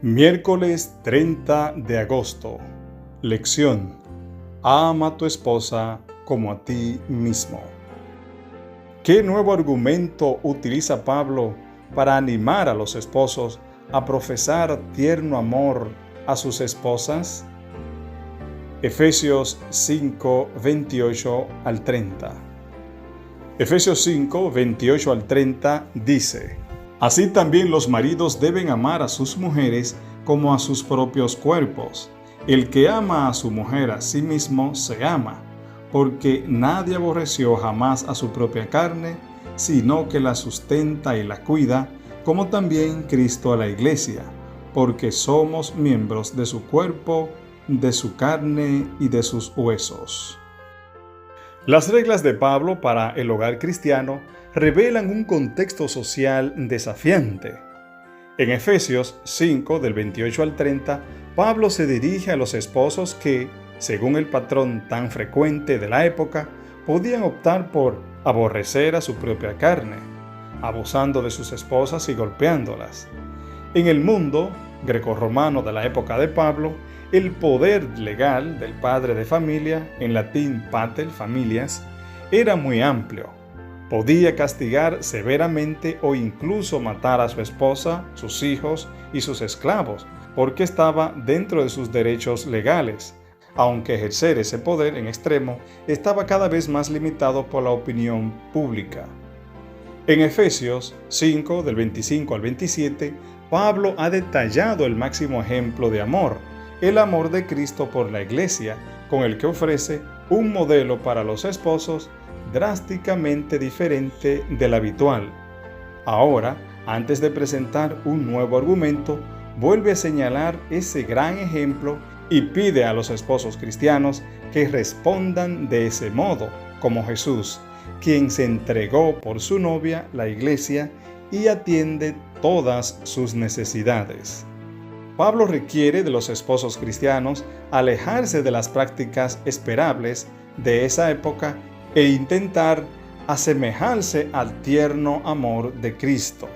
Miércoles 30 de agosto. Lección: ama a tu esposa como a ti mismo. ¿Qué nuevo argumento utiliza Pablo para animar a los esposos a profesar tierno amor a sus esposas? Efesios 5, 28 al 30. Efesios 5, 28 al 30 dice: Así también los maridos deben amar a sus mujeres como a sus propios cuerpos. El que ama a su mujer a sí mismo se ama, porque nadie aborreció jamás a su propia carne, sino que la sustenta y la cuida, como también Cristo a la iglesia, porque somos miembros de su cuerpo, de su carne y de sus huesos. Las reglas de Pablo para el hogar cristiano revelan un contexto social desafiante. En Efesios 5, del 28 al 30, Pablo se dirige a los esposos que, según el patrón tan frecuente de la época, podían optar por aborrecer a su propia carne, abusando de sus esposas y golpeándolas. En el mundo grecorromano de la época de Pablo, el poder legal del padre de familia, en latín pater familias, era muy amplio. Podía castigar severamente o incluso matar a su esposa, sus hijos y sus esclavos, porque estaba dentro de sus derechos legales, aunque ejercer ese poder en extremo estaba cada vez más limitado por la opinión pública. En Efesios 5, del 25 al 27, Pablo ha detallado el máximo ejemplo de amor, el amor de Cristo por la Iglesia, con el que ofrece un modelo para los esposos drásticamente diferente del habitual. Ahora, antes de presentar un nuevo argumento, vuelve a señalar ese gran ejemplo y pide a los esposos cristianos que respondan de ese modo, como Jesús, quien se entregó por su novia, la Iglesia, y atiende todas sus necesidades. Pablo requiere de los esposos cristianos alejarse de las prácticas esperables de esa época e intentar asemejarse al tierno amor de Cristo.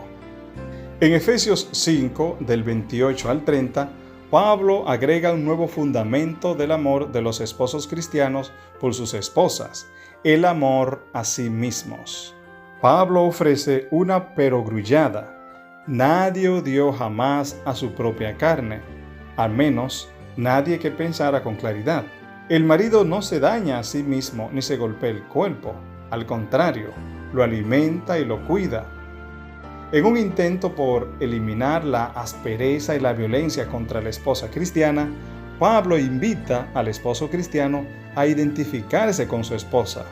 En Efesios 5, del 28 al 30, Pablo agrega un nuevo fundamento del amor de los esposos cristianos por sus esposas, el amor a sí mismos. Pablo ofrece una perogrullada. Nadie odió jamás a su propia carne, al menos nadie que pensara con claridad. El marido no se daña a sí mismo ni se golpea el cuerpo, al contrario, lo alimenta y lo cuida. En un intento por eliminar la aspereza y la violencia contra la esposa cristiana, Pablo invita al esposo cristiano a identificarse con su esposa.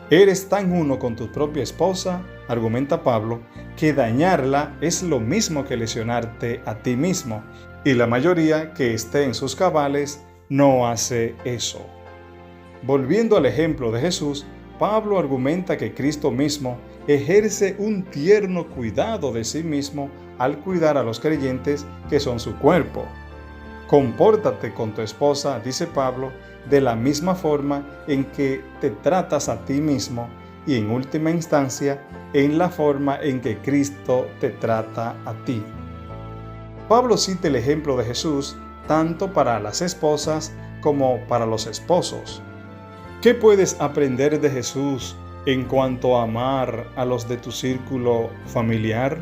Eres tan uno con tu propia esposa, argumenta Pablo, que dañarla es lo mismo que lesionarte a ti mismo, y la mayoría que esté en sus cabales no hace eso. Volviendo al ejemplo de Jesús, Pablo argumenta que Cristo mismo ejerce un tierno cuidado de sí mismo al cuidar a los creyentes que son su cuerpo. Compórtate con tu esposa, dice Pablo, de la misma forma en que te tratas a ti mismo y en última instancia en la forma en que Cristo te trata a ti. Pablo cita el ejemplo de Jesús tanto para las esposas como para los esposos. ¿Qué puedes aprender de Jesús en cuanto a amar a los de tu círculo familiar?